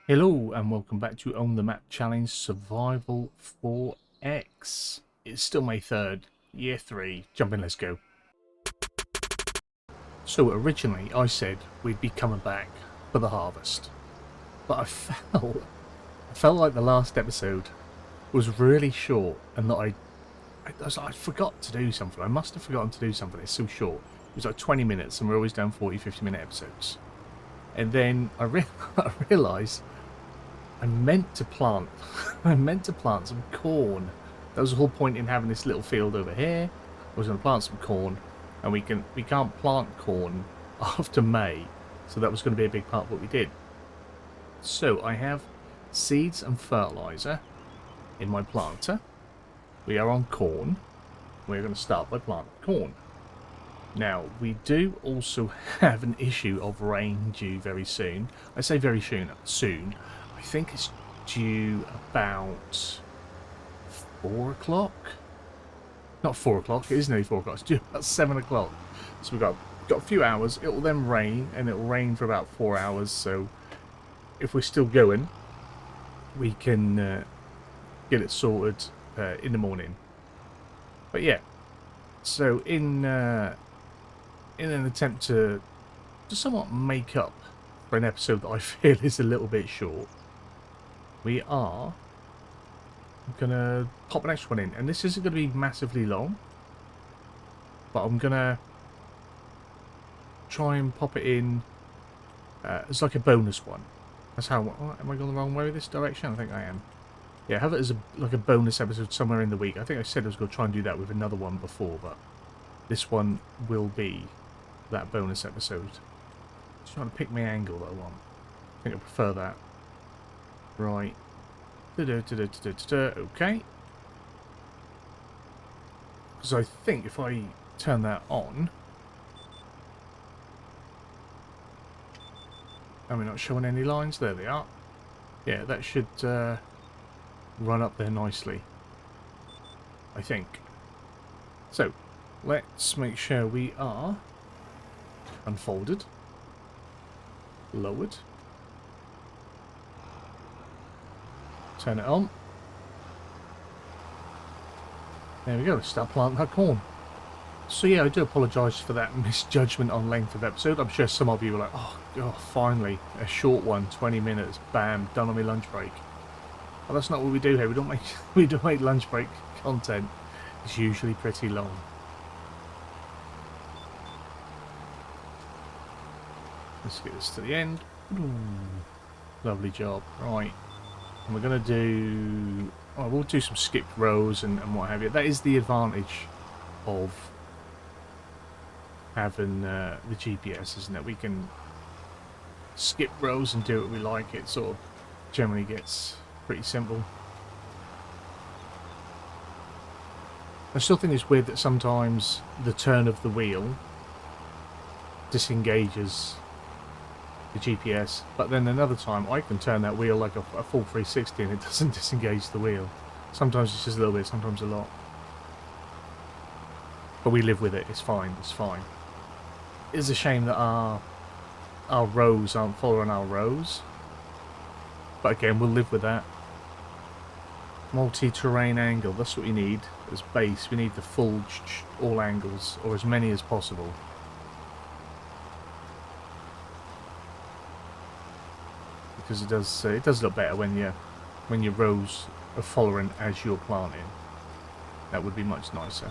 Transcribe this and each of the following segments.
Hello and welcome back to Own the Map Challenge Survival 4X. It's still May 3rd, year 3. Jump in, let's go. So originally I said we'd be coming back for the harvest. But I felt like the last episode was really short and that I forgot to do something. I must have forgotten to do something. It's so short. It was like 20 minutes and we're always down 40-50 minute episodes. And then I realised I meant to plant some corn. That was the whole point in having this little field over here. I was going to plant some corn, and we can't plant corn after May, so that was going to be a big part of what we did. So I have seeds and fertilizer in my planter. We are on corn. We're going to start by planting corn. Now, we do also have an issue of rain due very soon. I say very soon. I think it's due about 4 o'clock. Not 4 o'clock, it is nearly 4 o'clock. It's due about 7 o'clock. So we've got a few hours. It will then rain, and it will rain for about 4 hours. So if we're still going, we can get it sorted in the morning. But yeah, so in an attempt to somewhat make up for an episode that I feel is a little bit short, we are going to pop an extra one in. And this isn't going to be massively long, but I'm going to try and pop it in as like a bonus one. That's how... Oh, am I going the wrong way with this direction? I think I am. Yeah, have it as like a bonus episode somewhere in the week. I think I said I was going to try and do that with another one before, but this one will be that bonus episode. Just trying to pick my angle that I want. I think I prefer that. Right. Okay. Because I think if I turn that on... Are we not showing any lines? There they are. Yeah, that should run up there nicely, I think. So, let's make sure we are unfolded, lowered, turn it on. There we go, start planting that corn. So yeah, I do apologise for that misjudgment on length of episode. I'm sure some of you were like, oh, finally, a short one, 20 minutes, bam, done on my lunch break. Well, that's not what we do here. We don't make lunch break content. It's usually pretty long. Let's get this to the end. Ooh, lovely job. Right. And we're going to do... Oh, we'll do some skipped rows and what have you. That is the advantage of having the GPS, isn't it? We can skip rows and do what we like. It sort of generally gets pretty simple. I still think it's weird that sometimes the turn of the wheel disengages the GPS, but then another time I can turn that wheel like a full 360 and it doesn't disengage the wheel. Sometimes it's just a little bit, sometimes a lot. But we live with it, it's fine, it's fine. It's a shame that our rows aren't following our rows. But again, we'll live with that. Multi-terrain angle, that's what we need as base. We need the full all angles, or as many as possible. Because it does look better when your rows are following as you're planting. That would be much nicer.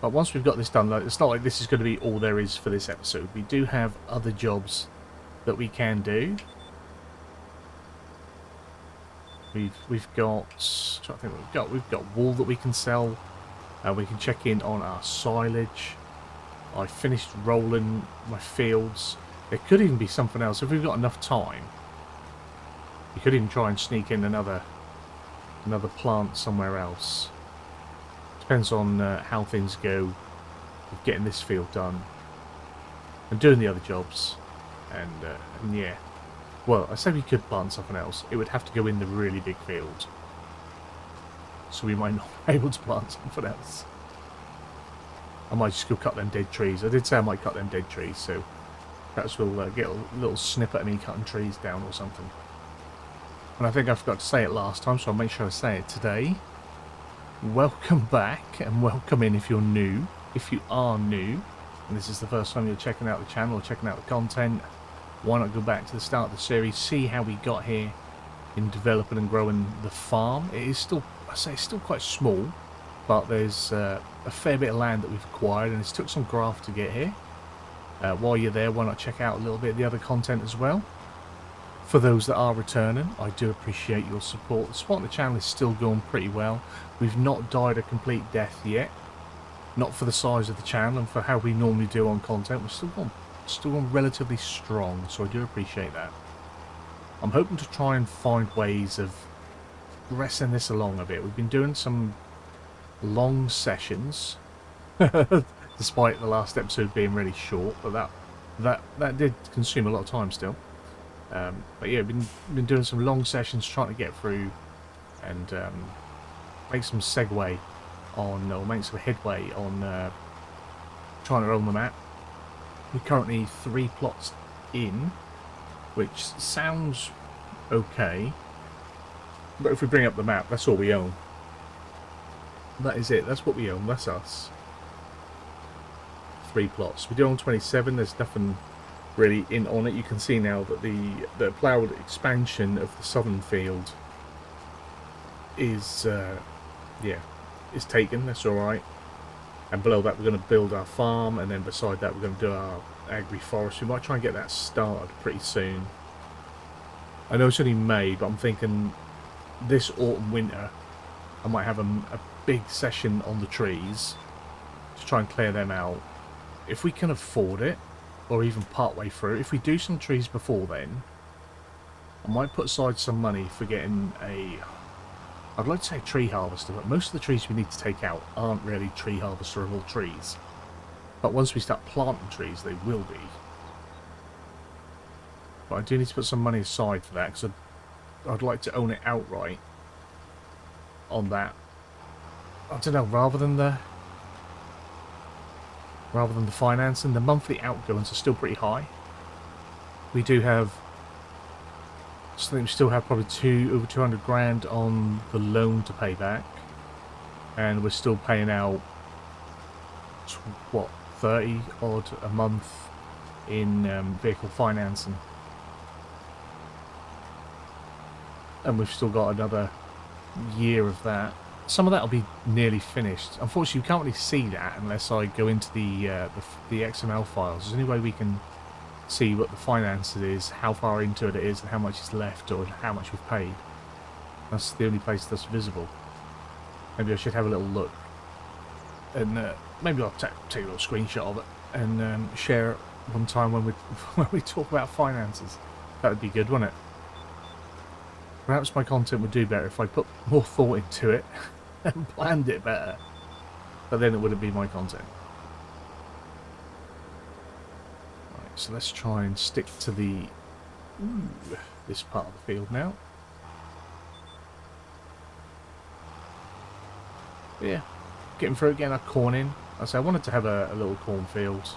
But once we've got this done, it's not like this is going to be all there is for this episode. We do have other jobs that we can do. We've got... I'm trying to think what we've got. We've got wool that we can sell. We can check in on our silage. I finished rolling my fields. There could even be something else if we've got enough time. We could even try and sneak in another plant somewhere else. Depends on how things go with getting this field done and doing the other jobs. And yeah, well, I say we could plant something else. It would have to go in the really big field, so we might not be able to plant something else. I might just go cut them dead trees. I did say I might cut them dead trees, so Perhaps we'll get a little snippet of me cutting trees down or something. And I think I forgot to say it last time, so I'll make sure I say it today. Welcome back, and welcome in if you're new. If you are new, and this is the first time you're checking out the channel or checking out the content, why not go back to the start of the series, see how we got here in developing and growing the farm. It is still, I say it's still quite small, but there's a fair bit of land that we've acquired, and it's took some graft to get here. While you're there, why not check out a little bit of the other content as well? For those that are returning, I do appreciate your support. The support on the channel is still going pretty well. We've not died a complete death yet. Not for the size of the channel and for how we normally do on content. We're still going relatively strong, so I do appreciate that. I'm hoping to try and find ways of progressing this along a bit. We've been doing some long sessions, despite the last episode being really short, but that did consume a lot of time still. But yeah, been doing some long sessions trying to get through and make some segue on, or make some headway on trying to own the map. We're currently 3 plots in, which sounds okay, but if we bring up the map, that's all we own. That is it, that's what we own, that's us. 3 plots. We do own 27, there's nothing really in on it. You can see now that the ploughed expansion of the southern field is is taken. That's all right. And below that we're going to build our farm, and then beside that we're going to do our agri-forest. We might try and get that started pretty soon. I know it's only May, but I'm thinking this autumn winter I might have a big session on the trees to try and clear them out if we can afford it, or even part way through. If we do some trees before then, I might put aside some money for getting I'd like to say tree harvester, but most of the trees we need to take out aren't really tree harvesterable trees. But once we start planting trees, they will be. But I do need to put some money aside for that, because I'd like to own it outright on that. I don't know, rather than the financing. The monthly outgoings are still pretty high. We do have, I think we still have probably over 200 grand on the loan to pay back, and we're still paying out what, 30 odd a month in vehicle financing, and we've still got another year of that. Some of that will be nearly finished. Unfortunately, you can't really see that unless I go into the XML files. There's the only way we can see what the finance is, how far into it is, and how much is left, or how much we've paid. That's the only place that's visible. Maybe I should have a little look, and maybe I'll take a little screenshot of it and share it one time when we talk about finances. That would be good, wouldn't it? Perhaps my content would do better if I put more thought into it and planned it better, but then it wouldn't be my content. Right, so let's try and stick to this part of the field now. But yeah, getting through, getting our corn in. I wanted to have a little cornfield.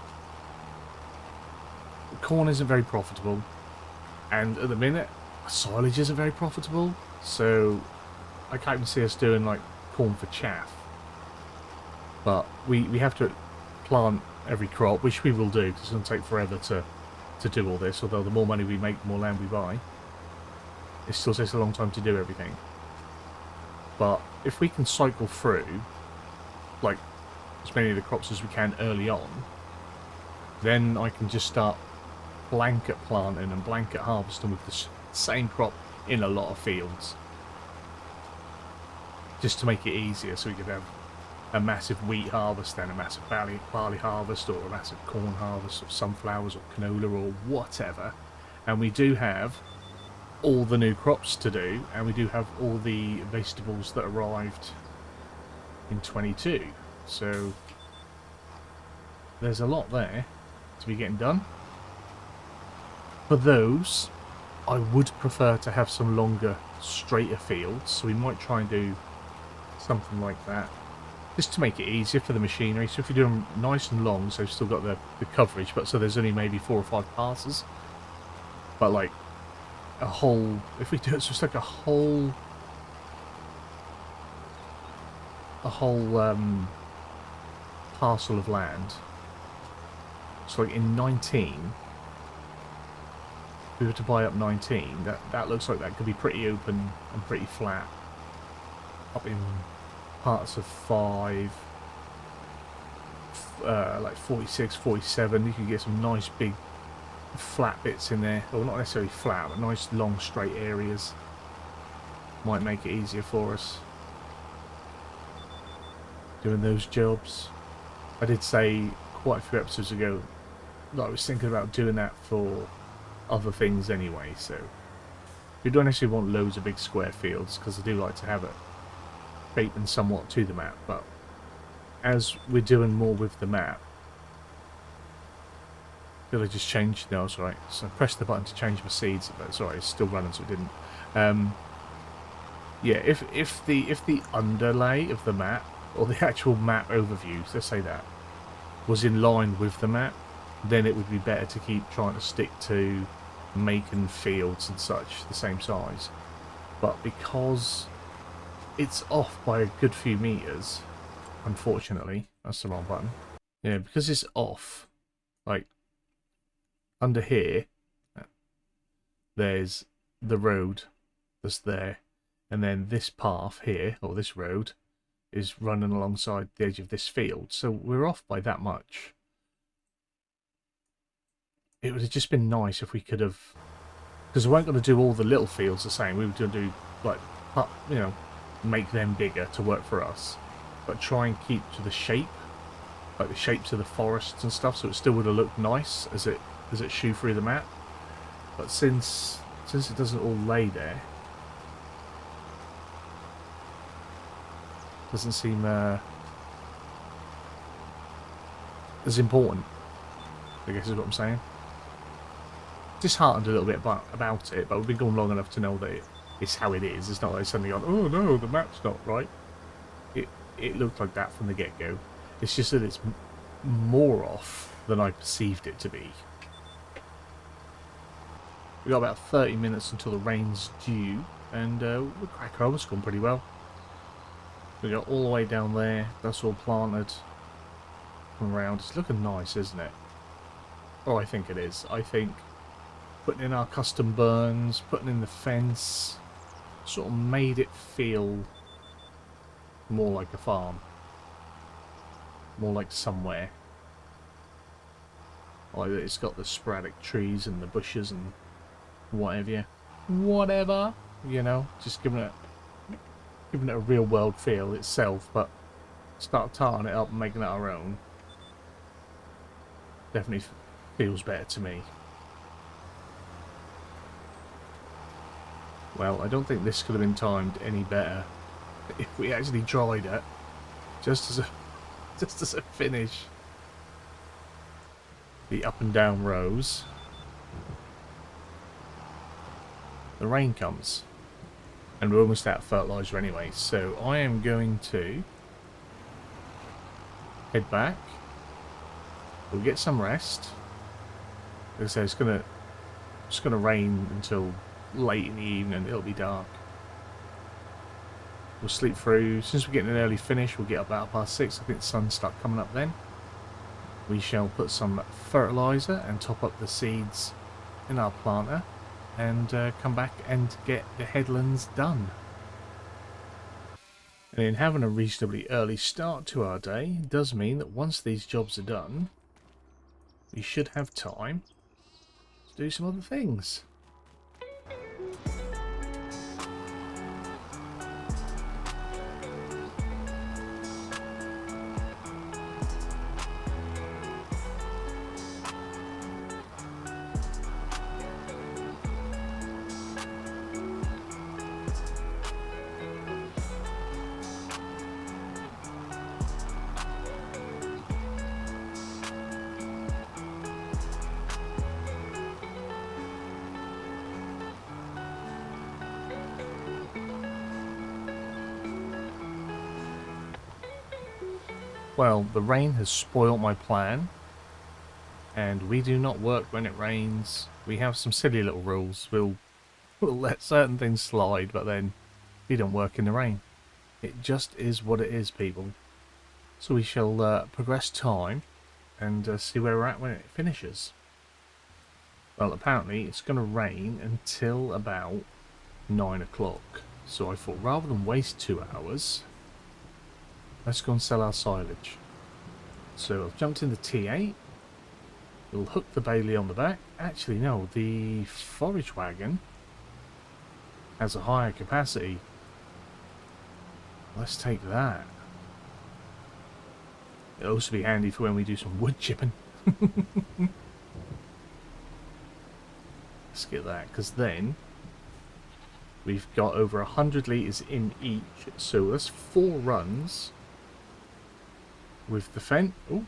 Corn isn't very profitable, and at the minute silage isn't very profitable, so I can't even see us doing like corn for chaff. But we have to plant every crop, which we will do, because it's going to take forever to do all this. Although the more money we make, the more land we buy. It still takes a long time to do everything. But if we can cycle through like as many of the crops as we can early on, then I can just start blanket planting and blanket harvesting with the same crop in a lot of fields, just to make it easier, so we could have a massive wheat harvest, then a massive barley harvest, or a massive corn harvest, or sunflowers, or canola, or whatever. And we do have all the new crops to do, and we do have all the vegetables that arrived in 22, so there's a lot there to be getting done. For those, I would prefer to have some longer, straighter fields, so we might try and do something like that. just to make it easier for the machinery. So if you do them nice and long, so you've still got the coverage, but so there's only maybe 4 or 5 passes. But like a whole, if we do it, so it's like a whole parcel of land. So like in 19, if we were to buy up 19, that looks like that could be pretty open and pretty flat. Up in parts of 5, like 46, 47, you can get some nice big flat bits in there. Well, not necessarily flat, but nice long straight areas. Might make it easier for us doing those jobs. I did say quite a few episodes ago that I was thinking about doing that for other things anyway, so we don't actually want loads of big square fields, because I do like to have it shaping somewhat to the map, but as we're doing more with the map, did I just change? No, it's right. So I pressed the button to change my seeds, but sorry, it's still running, so it didn't. Yeah, if the underlay of the map, or the actual map overview, let's say that, was in line with the map, then it would be better to keep trying to stick to making fields and such the same size. But because it's off by a good few meters, unfortunately, that's the wrong button. Yeah, because it's off, like under here, there's the road that's there, and then this path here, or this road, is running alongside the edge of this field, so we're off by that much. It would have just been nice if we could have, because we weren't going to do all the little fields the same. We were going to do, like, you know, make them bigger to work for us, but try and keep to the shape, like the shapes of the forests and stuff, so it still would have looked nice as it shoo through the map. But since it doesn't all lay there, doesn't seem as important, I guess is what I'm saying. Disheartened a little bit about it, but we've been going long enough to know that it's how it is. It's not like suddenly gone, oh no, the map's not right. It looked like that from the get-go. It's just that it's more off than I perceived it to be. We've got about 30 minutes until the rain's due, and we're cracking on. It's gone pretty well. We got all the way down there. That's all planted around. It's looking nice, isn't it? Oh, I think it is. I think putting in our custom burns, putting in the fence, sort of made it feel more like a farm. More like somewhere. Like it's got the sporadic trees and the bushes and whatever. Whatever. You know, just giving it a real world feel itself, but start tarring it up and making it our own definitely feels better to me. Well, I don't think this could have been timed any better if we actually tried it just as a finish. The up and down rows. The rain comes. And we're almost out of fertilizer anyway, so I am going to head back. We'll get some rest. Like I say, it's gonna rain until late in the evening. It'll be dark. We'll sleep through. Since we're getting an early finish, we'll get up about 6:30. I think the sun's start coming up then. We shall put some fertilizer and top up the seeds in our planter, and come back and get the headlands done. And in having a reasonably early start to our day does mean that once these jobs are done, we should have time to do some other things. Well, the rain has spoilt my plan, and we do not work when it rains. We have some silly little rules. We'll let certain things slide, but then we don't work in the rain. It just is what it is, people. So we shall progress time and see where we're at when it finishes. Well, apparently it's going to rain until about 9 o'clock. So I thought, rather than waste 2 hours, let's go and sell our silage. So I've jumped in the T8. We'll hook the Bailey on the back. Actually, no, the forage wagon has a higher capacity. Let's take that. It'll also be handy for when we do some wood chipping. Let's get that, because then we've got over 100 litres in each. So that's 4 runs with the Fent. Oh.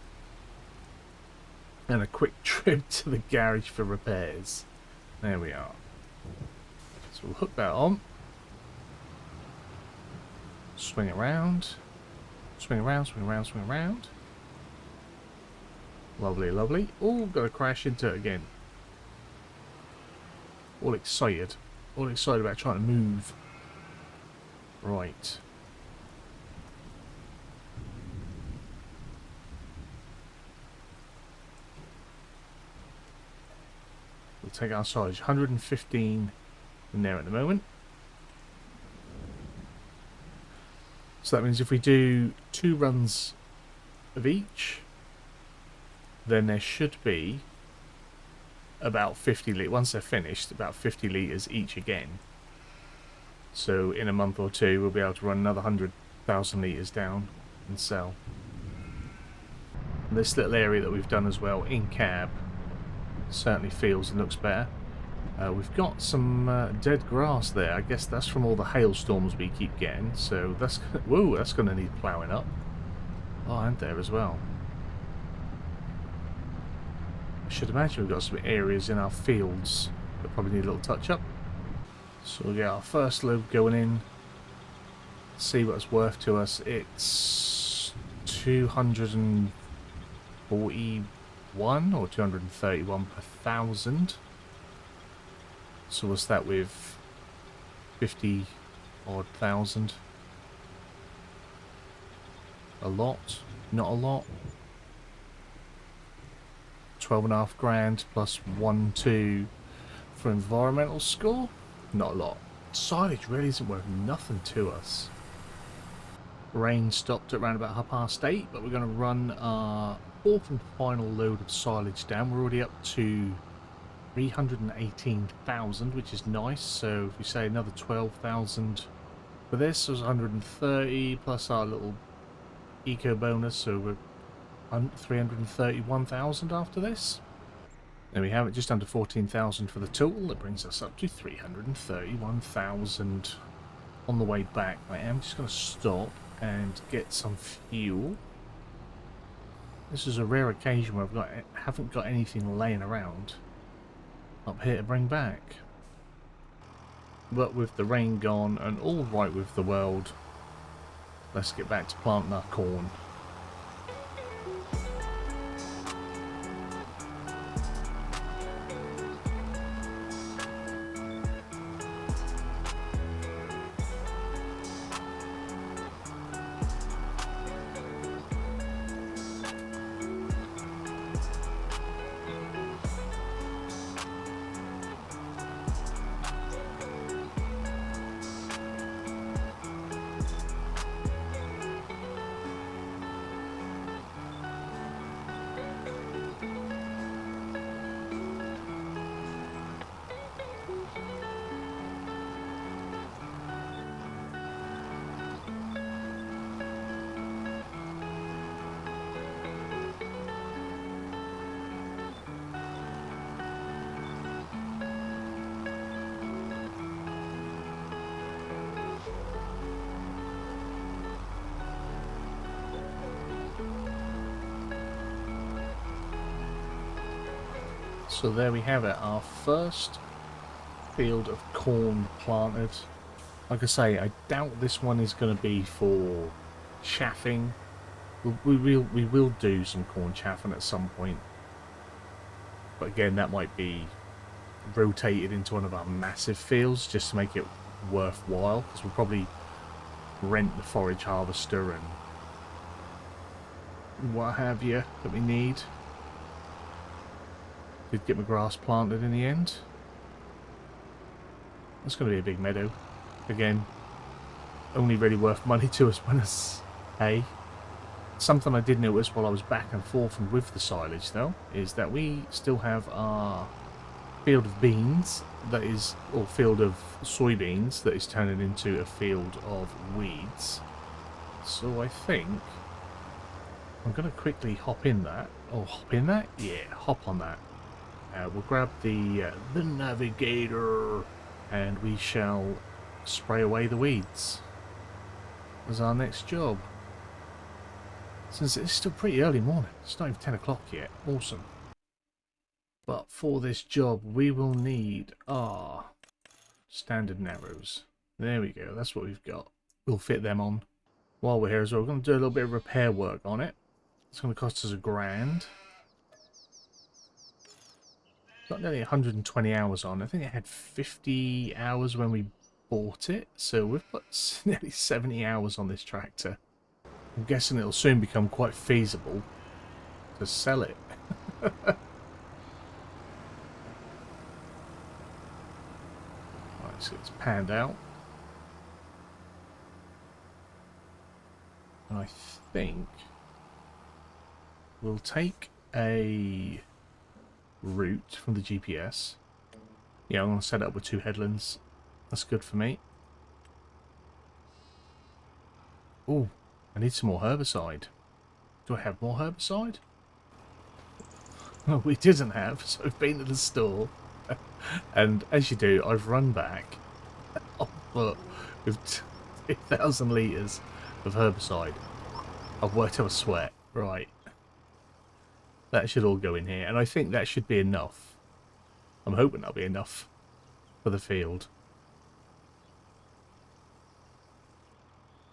And a quick trip to the garage for repairs. There we are. So we'll hook that on. Swing around. Swing around, swing around, swing around. Lovely, lovely. Oh, got to crash into it again. All excited. All excited about trying to move. Right. We'll take our silage. 115 in there at the moment. So that means if we do 2 runs of each, then there should be about 50 litres, once they're finished, about 50 litres each again. So in a month or two we'll be able to run another 100,000 litres down and sell. And this little area that we've done as well in cab certainly feels and looks better. We've got some dead grass there. I guess that's from all the hailstorms we keep getting, so that's whoa, that's going to need ploughing up. Oh, and there as well. I should imagine we've got some areas in our fields that probably need a little touch up. So we'll get our first load going in. See what it's worth to us. It's 241 or 231 per thousand. So what's that with 50 odd thousand? A lot? Not a lot. 12.5 grand plus 1, 2 for environmental score. Not a lot. Silage really isn't worth nothing to us. Rain stopped at around about 8:30, but we're going to run our 4th and final load of silage down. We're already up to 318,000, which is nice. So if we say another 12,000 for this, was 130 plus our little eco bonus, so we're 331,000 after this. There we have it, just under 14,000 for the tool. That brings us up to 331,000 on the way back. I am just going to stop and get some fuel. This is a rare occasion where haven't got anything laying around up here to bring back. But with the rain gone and all right with the world, let's get back to planting our corn. So there we have it, our first field of corn planted. Like I say, I doubt this one is going to be for chaffing. We will do some corn chaffing at some point, but again, that might be rotated into one of our massive fields just to make it worthwhile, because we'll probably rent the forage harvester and what have you that we need. Did get my grass planted in the end. That's going to be a big meadow. Again, only really worth money to us when it's hay. Something I did notice while I was back and forth and with the silage, though, is that we still have our field of beans that is, or field of soybeans that is turning into a field of weeds. So I think I'm going to quickly hop in that. Oh, hop in that? Yeah, hop on that. We'll grab the navigator and we shall spray away the weeds as our next job. Since it's still pretty early morning, it's not even 10 o'clock yet. Awesome. But for this job, we will need our standard narrows. There we go, that's what we've got. We'll fit them on. While we're here as well, we're going to do a little bit of repair work on it. It's going to cost us $1,000. Got nearly 120 hours on. I think it had 50 hours when we bought it, so we've put nearly 70 hours on this tractor. I'm guessing it'll soon become quite feasible to sell it. Right, so it's panned out. And I think we'll take a route from the GPS. Yeah, I'm going to set it up with 2 headlands. That's good for me. Oh, I need some more herbicide. Do I have more herbicide? Well, we didn't have, so I've been to the store. And as you do, I've run back on foot with 2,000 litres of herbicide. I've worked up a sweat. Right. That should all go in here, and I think that should be enough. I'm hoping that'll be enough for the field.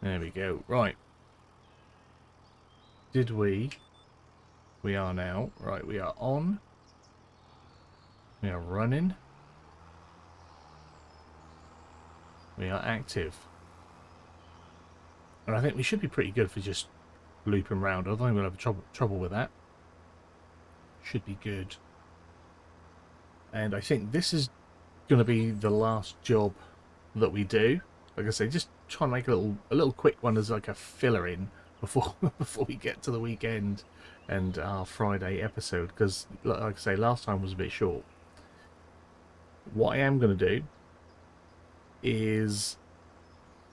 There we go. Right. Did we? We are now. Right, we are on. We are running. We are active. And I think we should be pretty good for just looping around. I don't think we'll have trouble with that. Should be good. And I think this is going to be the last job that we do. Like I say, just try and make a little quick one as like a filler in before before we get to the weekend and our Friday episode, because like I say, last time was a bit short. What I am going to do is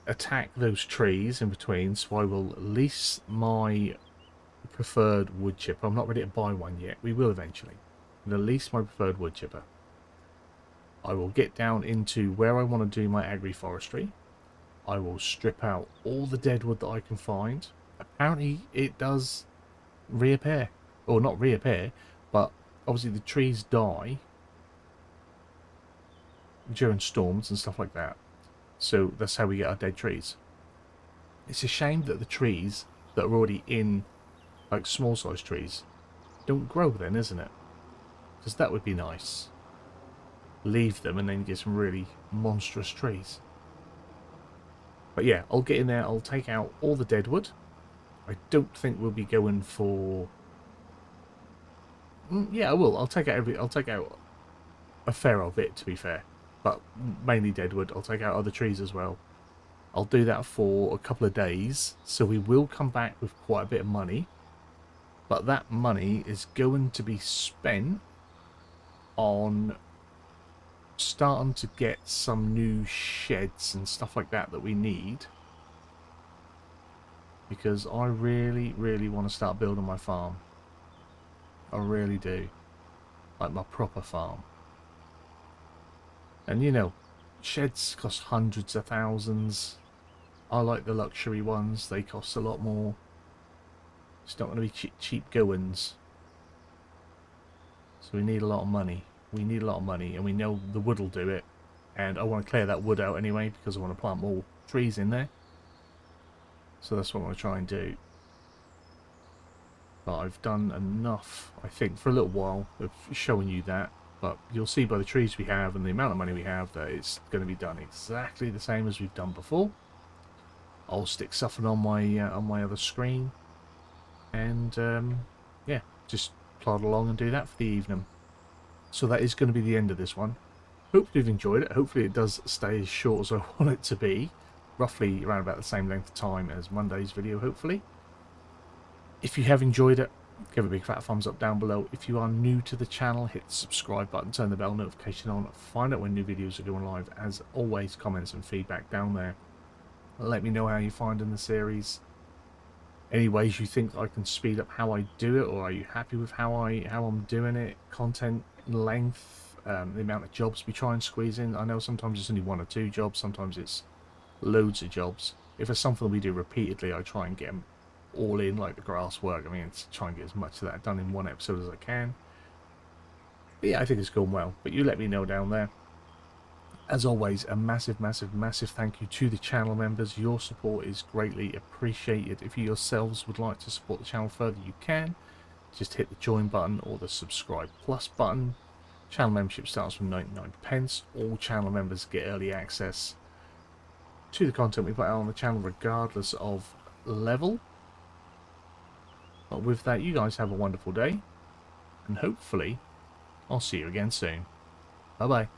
attack those trees in between, so I will lease my preferred wood chipper. I'm not ready to buy one yet. We will eventually. I'm going to lease my preferred wood chipper. I will get down into where I want to do my agroforestry. I will strip out all the dead wood that I can find. Apparently it does reappear. Or not reappear, but obviously the trees die during storms and stuff like that. So that's how we get our dead trees. It's a shame that the trees that are already in, like small size trees, don't grow then, isn't it? Because that would be nice. Leave them and then get some really monstrous trees. But yeah, I'll get in there, I'll take out all the dead wood. I don't think we'll be going for... yeah, I will. I'll take out a fair of it, to be fair. But mainly dead wood. I'll take out other trees as well. I'll do that for a couple of days, so we will come back with quite a bit of money. But that money is going to be spent on starting to get some new sheds and stuff like that we need, because I really want to start building my farm. I really do, like my proper farm. And you know, sheds cost hundreds of thousands. I like the luxury ones, they cost a lot more. It's not going to be cheap goings, so we need a lot of money. We need a lot of money, and we know the wood will do it. And I want to clear that wood out anyway, because I want to plant more trees in there. So that's what I'm going to try and do. But I've done enough, I think, for a little while of showing you that. But you'll see by the trees we have and the amount of money we have that it's going to be done exactly the same as we've done before. I'll stick something on my other screen, and yeah, just plod along and do that for the evening. So that is going to be the end of this one. Hope you've enjoyed it. Hopefully it does stay as short as I want it to be. Roughly around about the same length of time as Monday's video, hopefully. If you have enjoyed it, give a big fat thumbs up down below. If you are new to the channel, hit the subscribe button, turn the bell notification on, find out when new videos are going live. As always, comments and feedback down there. Let me know how you're finding the series. Any ways you think I can speed up how I do it, or are you happy with how I'm doing it? Content length, the amount of jobs we try and squeeze in. I know sometimes it's only 1 or 2 jobs, sometimes it's loads of jobs. If it's something we do repeatedly, I try and get them all in, like the grass work. I mean, to try and get as much of that done in one episode as I can. But yeah, I think it's going well. But you let me know down there. As always, a massive, massive, massive thank you to the channel members. Your support is greatly appreciated. If you yourselves would like to support the channel further, you can. Just hit the join button or the subscribe plus button. Channel membership starts from 99p. All channel members get early access to the content we put out on the channel regardless of level. But with that, you guys have a wonderful day, and hopefully I'll see you again soon. Bye bye.